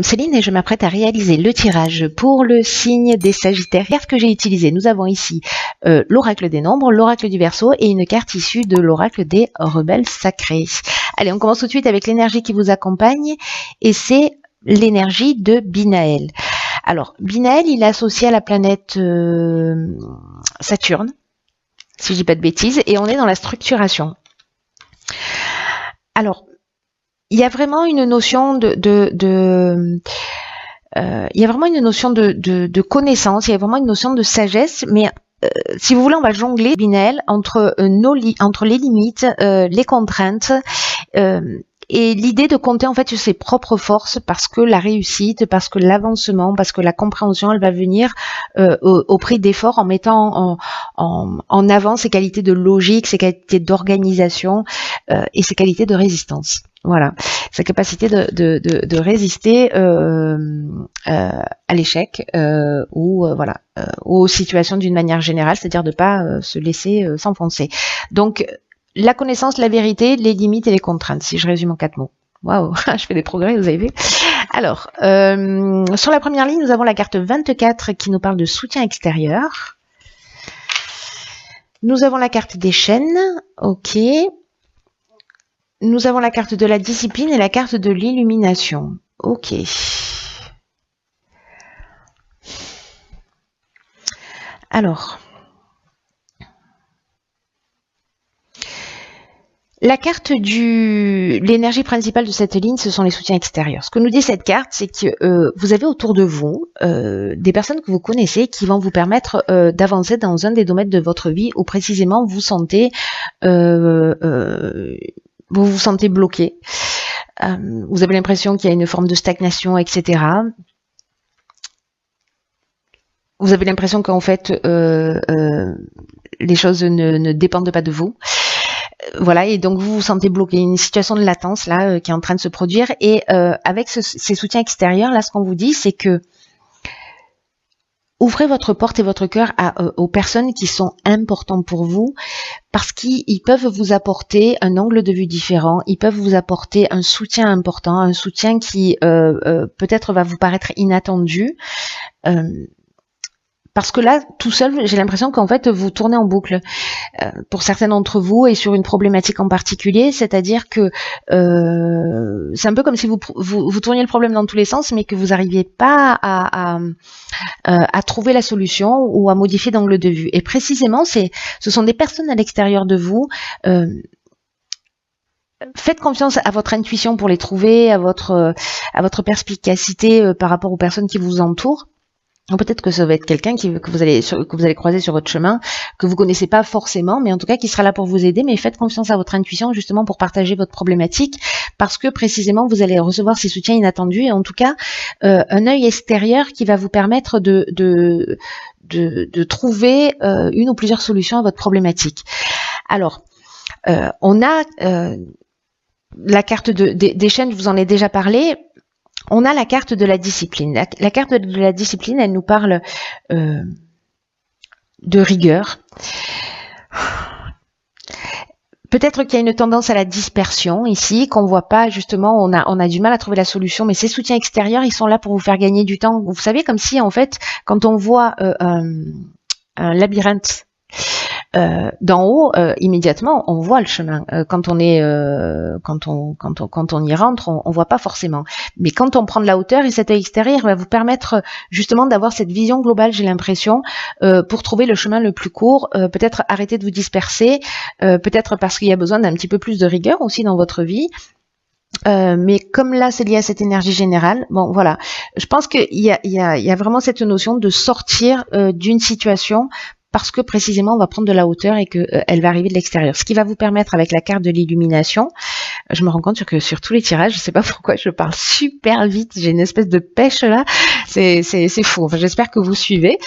Céline et je m'apprête à réaliser le tirage pour le signe des Sagittaires. Ce que j'ai utilisé, nous avons ici l'oracle des nombres, l'oracle du Verseau et une carte issue de l'oracle des rebelles sacrés. Allez, on commence tout de suite avec l'énergie qui vous accompagne et c'est l'énergie de Binaël. Alors, Binaël, il est associé à la planète Saturne, si je dis pas de bêtises, et on est dans la structuration. Alors, il y a vraiment une notion de connaissance, il y a vraiment une notion de sagesse, mais si vous voulez, on va jongler, Binaël, entre les limites, les contraintes, et l'idée de compter en fait sur ses propres forces, parce que la réussite, parce que l'avancement, parce que la compréhension, elle va venir au prix d'efforts, en mettant en avant ses qualités de logique, ses qualités d'organisation et ses qualités de résistance. Voilà, sa capacité de résister à l'échec ou aux situations d'une manière générale, c'est-à-dire de ne pas se laisser s'enfoncer. Donc, la connaissance, la vérité, les limites et les contraintes, si je résume en 4 mots. Waouh, je fais des progrès, vous avez vu. Alors, sur la première ligne, nous avons la carte 24 qui nous parle de soutien extérieur. Nous avons la carte des chaînes, ok. Nous avons la carte de la discipline et la carte de l'illumination. Ok. Alors, la carte l'énergie principale de cette ligne, ce sont les soutiens extérieurs. Ce que nous dit cette carte, c'est que vous avez autour de vous des personnes que vous connaissez qui vont vous permettre d'avancer dans un des domaines de votre vie où précisément vous vous sentez bloqué. Vous avez l'impression qu'il y a une forme de stagnation, etc. Vous avez l'impression qu'en fait, les choses ne dépendent pas de vous. Voilà, et donc vous vous sentez bloqué, une situation de latence là qui est en train de se produire. Et avec ces soutiens extérieurs, là, ce qu'on vous dit, c'est que ouvrez votre porte et votre cœur aux personnes qui sont importantes pour vous, parce qu'ils peuvent vous apporter un angle de vue différent, ils peuvent vous apporter un soutien important, un soutien qui peut-être va vous paraître inattendu. Parce que là, tout seul, j'ai l'impression qu'en fait, vous tournez en boucle pour certains d'entre vous et sur une problématique en particulier, c'est-à-dire que c'est un peu comme si vous tourniez le problème dans tous les sens, mais que vous n'arriviez pas à trouver la solution ou à modifier d'angle de vue. Et précisément, ce sont des personnes à l'extérieur de vous. Faites confiance à votre intuition pour les trouver, à votre perspicacité par rapport aux personnes qui vous entourent. Peut-être que ça va être quelqu'un que vous allez croiser sur votre chemin, que vous connaissez pas forcément, mais en tout cas qui sera là pour vous aider. Mais faites confiance à votre intuition justement pour partager votre problématique, parce que précisément vous allez recevoir ces soutiens inattendus et en tout cas un œil extérieur qui va vous permettre de trouver une ou plusieurs solutions à votre problématique. Alors, on a la carte des chaînes, je vous en ai déjà parlé. On a la carte de la discipline. La carte de la discipline, elle nous parle de rigueur. Peut-être qu'il y a une tendance à la dispersion ici, qu'on voit pas justement, on a du mal à trouver la solution, mais ces soutiens extérieurs, ils sont là pour vous faire gagner du temps. Vous savez, comme si en fait, quand on voit un labyrinthe d'en haut, immédiatement, on voit le chemin. Quand on y rentre, on voit pas forcément. Mais quand on prend de la hauteur, et cet œil extérieur va vous permettre justement d'avoir cette vision globale, j'ai l'impression, pour trouver le chemin le plus court, peut-être arrêter de vous disperser, peut-être parce qu'il y a besoin d'un petit peu plus de rigueur aussi dans votre vie. Mais comme là c'est lié à cette énergie générale, bon voilà, je pense qu'il y a vraiment cette notion de sortir d'une situation parce que précisément on va prendre de la hauteur et qu'elle va arriver de l'extérieur. Ce qui va vous permettre avec la carte de l'illumination, je me rends compte que sur tous les tirages, je sais pas pourquoi je parle super vite, j'ai une espèce de pêche là, c'est fou, enfin, j'espère que vous suivez.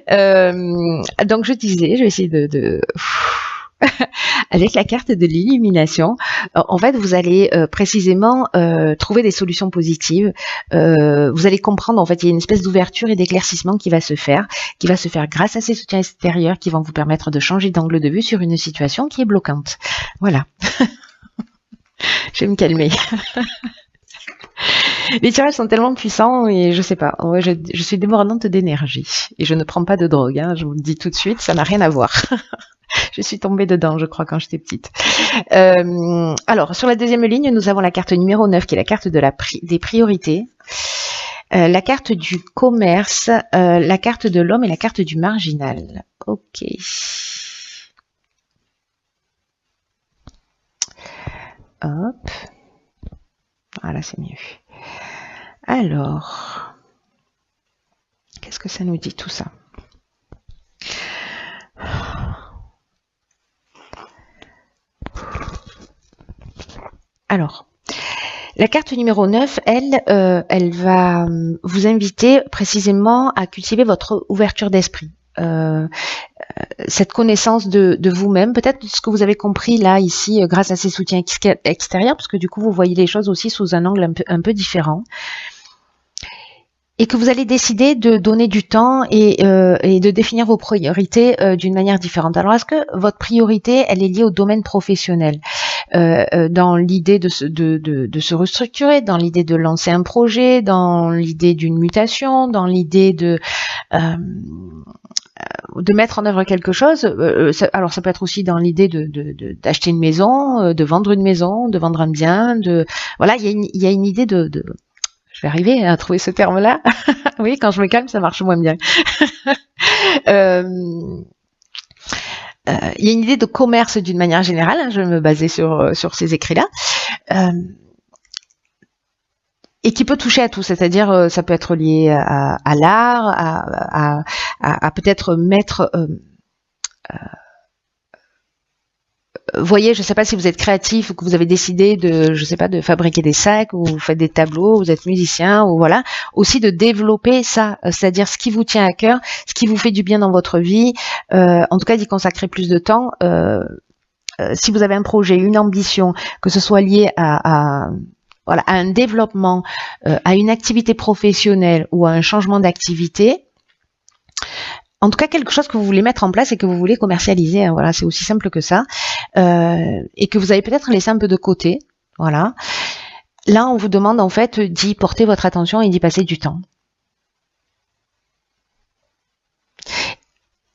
Donc je disais, je vais essayer de avec la carte de l'illumination, en fait, vous allez précisément trouver des solutions positives. Vous allez comprendre, en fait, il y a une espèce d'ouverture et d'éclaircissement qui va se faire grâce à ces soutiens extérieurs qui vont vous permettre de changer d'angle de vue sur une situation qui est bloquante. Voilà. Je vais me calmer. Les tirages sont tellement puissants et je sais pas. Ouais, je suis débordante d'énergie et je ne prends pas de drogue. Hein, je vous le dis tout de suite, ça n'a rien à voir. Je suis tombée dedans, je crois, quand j'étais petite. Alors, sur la deuxième ligne, nous avons la carte numéro 9, qui est la carte de des priorités. La carte du commerce, la carte de l'homme et la carte du marginal. Ok. Hop. Voilà, c'est mieux. Alors, qu'est-ce que ça nous dit tout ça? Alors, la carte numéro 9, elle va vous inviter précisément à cultiver votre ouverture d'esprit. Cette connaissance de vous-même, peut-être ce que vous avez compris là, ici, grâce à ces soutiens extérieurs, parce que du coup, vous voyez les choses aussi sous un angle un peu différent. Et que vous allez décider de donner du temps et de définir vos priorités d'une manière différente. Alors, est-ce que votre priorité, elle est liée au domaine professionnel, dans l'idée de se restructurer, dans l'idée de lancer un projet, dans l'idée d'une mutation, dans l'idée de mettre en œuvre quelque chose. Alors, ça peut être aussi dans l'idée d'acheter une maison, de vendre une maison, de vendre un bien. Voilà, il y a une idée je vais arriver à trouver ce terme-là. Oui, quand je me calme, ça marche moins bien. Il y a une idée de commerce d'une manière générale. Hein, je vais me baser sur ces écrits-là. Et qui peut toucher à tout, c'est-à-dire ça peut être lié à l'art, à peut-être mettre... voyez, je ne sais pas si vous êtes créatif ou que vous avez décidé de fabriquer des sacs ou vous faites des tableaux, vous êtes musicien ou voilà, aussi de développer ça, c'est-à-dire ce qui vous tient à cœur, ce qui vous fait du bien dans votre vie, en tout cas d'y consacrer plus de temps. Si vous avez un projet, une ambition, que ce soit lié à un développement, à une activité professionnelle ou à un changement d'activité, en tout cas quelque chose que vous voulez mettre en place et que vous voulez commercialiser, hein, voilà, c'est aussi simple que ça, et que vous avez peut-être laissé un peu de côté, voilà. Là, on vous demande en fait d'y porter votre attention et d'y passer du temps.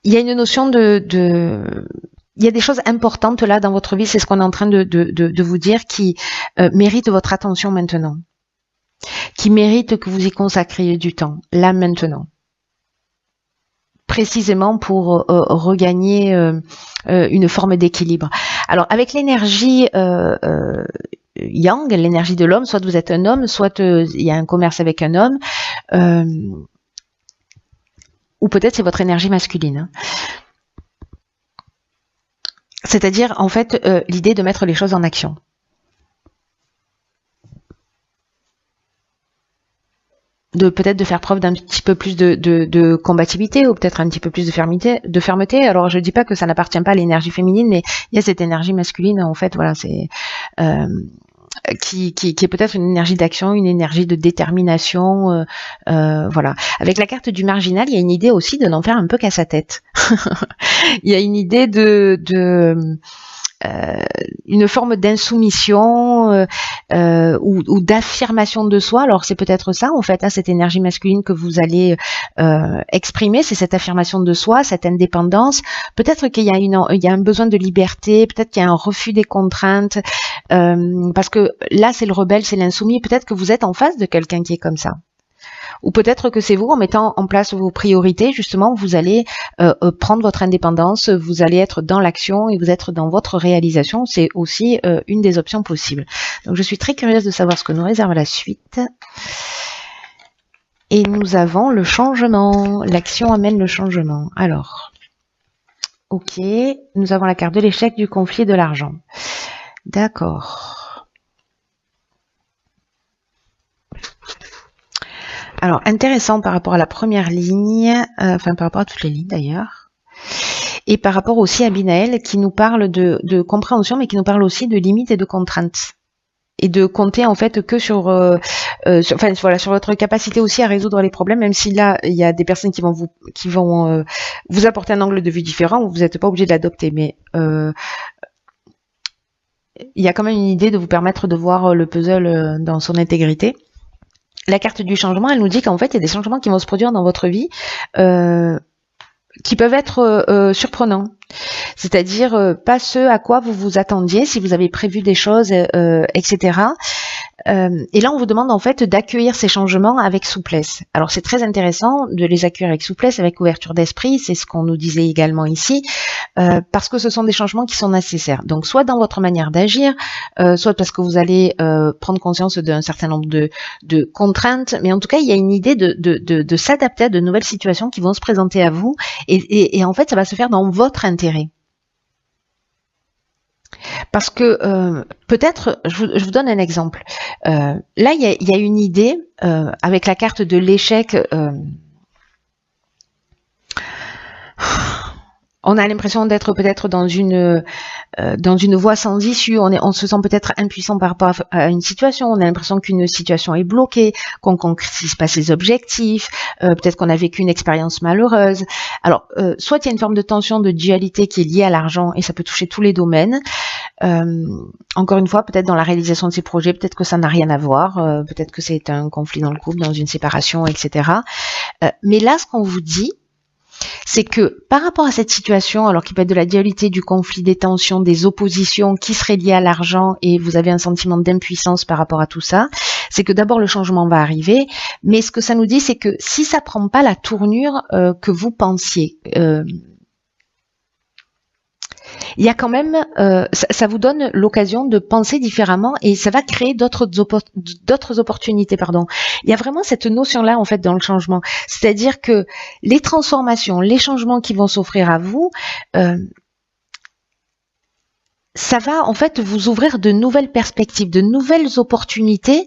Il y a une notion il y a des choses importantes là dans votre vie, c'est ce qu'on est en train de vous dire, qui méritent votre attention maintenant, qui méritent que vous y consacriez du temps, là maintenant. Précisément pour regagner une forme d'équilibre. Alors avec l'énergie yang, l'énergie de l'homme, soit vous êtes un homme, soit il y a un commerce avec un homme, ou peut-être c'est votre énergie masculine. C'est-à-dire en fait l'idée de mettre les choses en action. Peut-être de faire preuve d'un petit peu plus de combativité ou peut-être un petit peu plus de fermeté. Alors je dis pas que ça n'appartient pas à l'énergie féminine, mais il y a cette énergie masculine en fait, voilà, c'est qui est peut-être une énergie d'action, une énergie de détermination, voilà. Avec la carte du marginal, il y a une idée aussi de n'en faire un peu qu'à sa tête. Il y a une idée une forme d'insoumission ou d'affirmation de soi. Alors c'est peut-être ça en fait, hein, cette énergie masculine que vous allez exprimer, c'est cette affirmation de soi, cette indépendance. Peut-être qu'il y a un besoin de liberté, peut-être qu'il y a un refus des contraintes, parce que là c'est le rebelle, c'est l'insoumis. Peut-être que vous êtes en face de quelqu'un qui est comme ça. Ou peut-être que c'est vous, en mettant en place vos priorités, justement, vous allez prendre votre indépendance, vous allez être dans l'action et vous êtes dans votre réalisation. C'est aussi une des options possibles. Donc, je suis très curieuse de savoir ce que nous réserve la suite. Et nous avons le changement. L'action amène le changement. Alors, ok, nous avons la carte de l'échec, du conflit, de l'argent. D'accord. Alors, intéressant par rapport à la première ligne, enfin par rapport à toutes les lignes d'ailleurs, et par rapport aussi à Binaël qui nous parle de compréhension, mais qui nous parle aussi de limites et de contraintes. Et de compter en fait que sur votre capacité aussi à résoudre les problèmes, même si là il y a des personnes qui vont vous apporter un angle de vue différent, vous n'êtes pas obligé de l'adopter, mais il y a quand même une idée de vous permettre de voir le puzzle dans son intégrité. la carte du changement, elle nous dit qu'en fait, il y a des changements qui vont se produire dans votre vie qui peuvent être surprenants. C'est-à-dire pas ce à quoi vous vous attendiez, si vous avez prévu des choses, etc. Et là, on vous demande en fait d'accueillir ces changements avec souplesse. Alors, c'est très intéressant de les accueillir avec souplesse, avec ouverture d'esprit. C'est ce qu'on nous disait également ici, parce que ce sont des changements qui sont nécessaires. Donc, soit dans votre manière d'agir, soit parce que vous allez prendre conscience d'un certain nombre de contraintes. Mais en tout cas, il y a une idée de s'adapter à de nouvelles situations qui vont se présenter à vous. Et en fait, ça va se faire dans votre intérêt. Parce que peut-être, je vous donne un exemple. Là, il y a une idée avec la carte de l'échec. On a l'impression d'être peut-être dans une voie sans issue. On se sent peut-être impuissant par rapport à une situation. On a l'impression qu'une situation est bloquée, qu'on concrétise pas ses objectifs. Peut-être qu'on a vécu une expérience malheureuse. Alors, soit il y a une forme de tension, de dualité qui est liée à l'argent, et ça peut toucher tous les domaines. Encore une fois, peut-être dans la réalisation de ces projets, peut-être que ça n'a rien à voir. Peut-être que c'est un conflit dans le couple, dans une séparation, etc. Mais là, ce qu'on vous dit, c'est que par rapport à cette situation, alors qu'il peut être de la dualité, du conflit, des tensions, des oppositions qui seraient liées à l'argent et vous avez un sentiment d'impuissance par rapport à tout ça, c'est que d'abord le changement va arriver, mais ce que ça nous dit, c'est que si ça prend pas la tournure que vous pensiez, il y a quand même, ça vous donne l'occasion de penser différemment et ça va créer d'autres opportunités, pardon. Il y a vraiment cette notion-là en fait dans le changement, c'est-à-dire que les transformations, les changements qui vont s'offrir à vous, ça va en fait vous ouvrir de nouvelles perspectives, de nouvelles opportunités,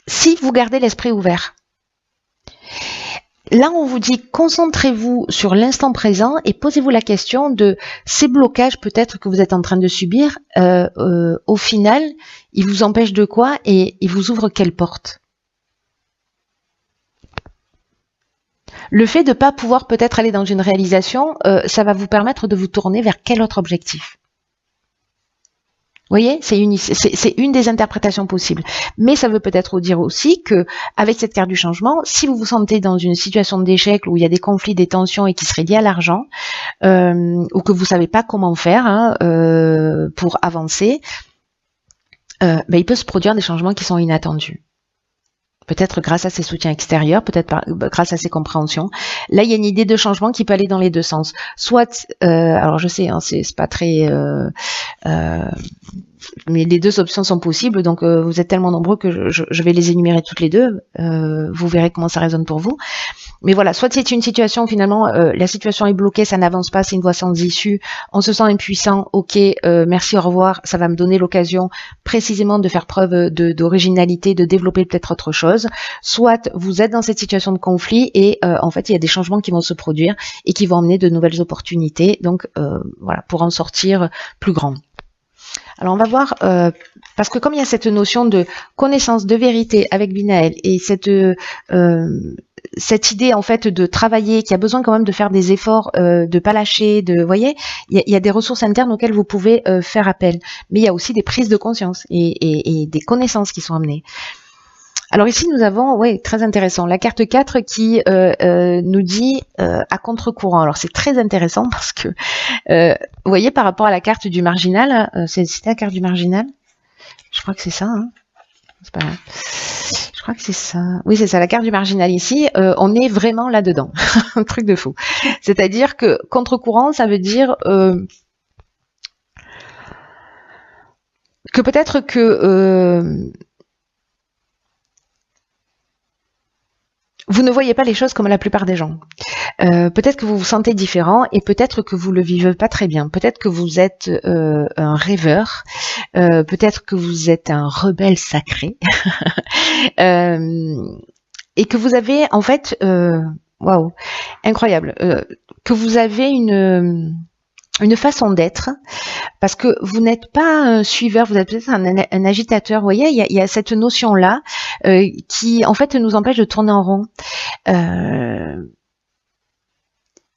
si vous gardez l'esprit ouvert. Là, on vous dit, concentrez-vous sur l'instant présent et posez-vous la question de ces blocages peut-être que vous êtes en train de subir, au final, ils vous empêchent de quoi et ils vous ouvrent quelle porte? Le fait de ne pas pouvoir peut-être aller dans une réalisation, ça va vous permettre de vous tourner vers quel autre objectif? Vous voyez, c'est une des interprétations possibles. Mais ça veut peut-être dire aussi que, avec cette carte du changement, si vous vous sentez dans une situation d'échec où il y a des conflits, des tensions et qui seraient liés à l'argent, ou que vous savez pas comment faire pour avancer, il peut se produire des changements qui sont inattendus. Peut-être grâce à ces soutiens extérieurs, peut-être grâce à ces compréhensions. Là, il y a une idée de changement qui peut aller dans les deux sens. Soit, alors je sais, c'est pas très... mais les deux options sont possibles, donc vous êtes tellement nombreux que je vais les énumérer toutes les deux. Vous verrez comment ça résonne pour vous. Mais voilà, soit c'est une situation, finalement, la situation est bloquée, ça n'avance pas, c'est une voie sans issue, on se sent impuissant, ok, merci, au revoir, ça va me donner l'occasion précisément de faire preuve d'originalité, de développer peut-être autre chose. Soit vous êtes dans cette situation de conflit et en fait, il y a des changements qui vont se produire et qui vont emmener de nouvelles opportunités, donc voilà, pour en sortir plus grand. Alors on va voir, parce que comme il y a cette notion de connaissance, de vérité avec Binaël et cette idée en fait de travailler, qui a besoin quand même de faire des efforts, de pas lâcher, vous voyez, il y a des ressources internes auxquelles vous pouvez faire appel, mais il y a aussi des prises de conscience et des connaissances qui sont amenées. Alors ici nous avons, très intéressant, la carte 4 qui nous dit à contre-courant. Alors c'est très intéressant parce que, vous voyez, par rapport à la carte du marginal, c'était la carte du marginal? Je crois que c'est ça, hein, c'est pas grave. Je crois que c'est ça. Oui, c'est ça, la carte du marginal ici, on est vraiment là-dedans. Un truc de fou. C'est-à-dire que contre-courant, ça veut dire que peut-être que vous ne voyez pas les choses comme la plupart des gens. Peut-être que vous vous sentez différent et peut-être que vous le vivez pas très bien. Peut-être que vous êtes un rêveur. Peut-être que vous êtes un rebelle sacré. Et que vous avez en fait, waouh, incroyable, que vous avez une façon d'être, parce que vous n'êtes pas un suiveur, vous êtes peut-être un agitateur, vous voyez, il y a cette notion-là qui, en fait, nous empêche de tourner en rond.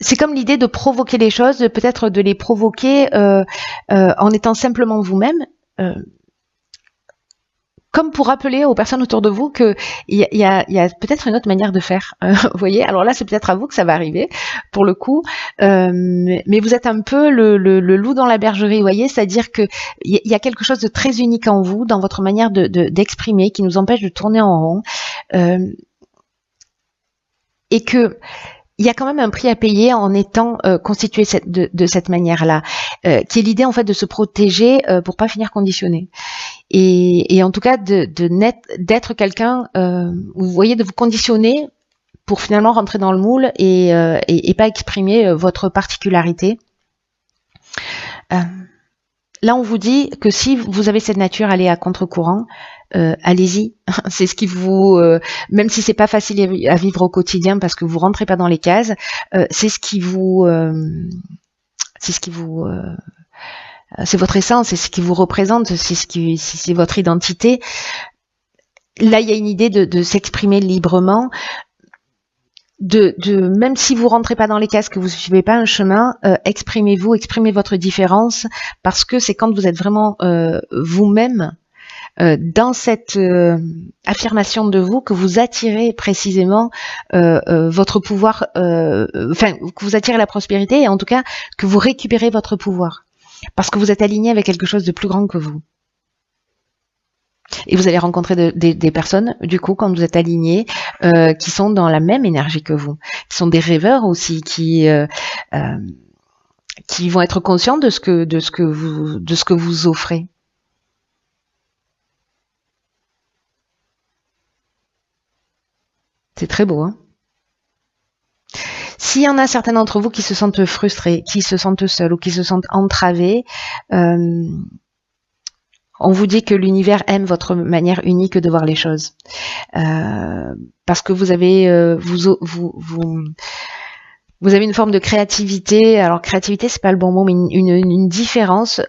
C'est comme l'idée de provoquer les choses, peut-être de les provoquer en étant simplement vous-même, comme pour rappeler aux personnes autour de vous qu'il y a peut-être une autre manière de faire. Vous voyez, alors là, c'est peut-être à vous que ça va arriver, pour le coup. Mais vous êtes un peu le loup dans la bergerie, vous voyez, c'est-à-dire que il y a quelque chose de très unique en vous, dans votre manière d'exprimer, qui nous empêche de tourner en rond. Et que il y a quand même un prix à payer en étant constitué de cette manière-là, qui est l'idée en fait de se protéger pour pas finir conditionné. Et en tout cas d'être quelqu'un, vous voyez, de vous conditionner pour finalement rentrer dans le moule et pas exprimer votre particularité. Là, on vous dit que si vous avez cette nature, allez à contre-courant, allez-y. C'est ce qui vous, même si c'est pas facile à vivre au quotidien parce que vous rentrez pas dans les cases, c'est ce qui vous, c'est votre essence, c'est ce qui vous représente, c'est votre identité. Là, il y a une idée de s'exprimer librement. Même si vous rentrez pas dans les cases, que vous suivez pas un chemin, exprimez-vous, exprimez votre différence, parce que c'est quand vous êtes vraiment vous-même dans cette affirmation de vous que vous attirez précisément votre pouvoir, que vous attirez la prospérité et en tout cas que vous récupérez votre pouvoir, parce que vous êtes aligné avec quelque chose de plus grand que vous. Et vous allez rencontrer des personnes, du coup, quand vous êtes alignés, qui sont dans la même énergie que vous, qui sont des rêveurs aussi, qui vont être conscients de ce que vous offrez. C'est très beau, hein? S'il y en a certains d'entre vous qui se sentent frustrés, qui se sentent seuls ou qui se sentent entravés, on vous dit que l'univers aime votre manière unique de voir les choses, parce que vous avez vous avez une forme de créativité. Alors créativité, c'est pas le bon mot, mais une différence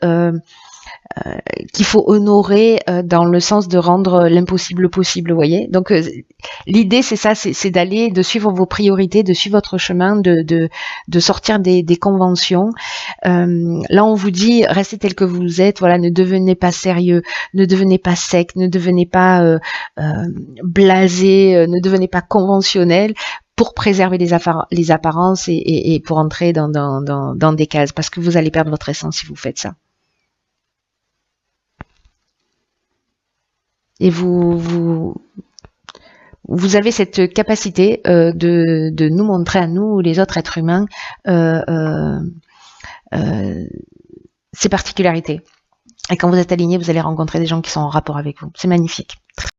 qu'il faut honorer dans le sens de rendre l'impossible possible, vous voyez. Donc l'idée c'est ça, c'est d'aller, de suivre vos priorités, de suivre votre chemin, de sortir des conventions. Là on vous dit restez tel que vous êtes, voilà, ne devenez pas sérieux, ne devenez pas sec, ne devenez pas blasé, ne devenez pas conventionnel, pour préserver les apparences et pour entrer dans des cases, parce que vous allez perdre votre essence si vous faites ça. Et vous avez cette capacité de nous montrer à nous, les autres êtres humains, ces particularités. Et quand vous êtes aligné, vous allez rencontrer des gens qui sont en rapport avec vous. C'est magnifique.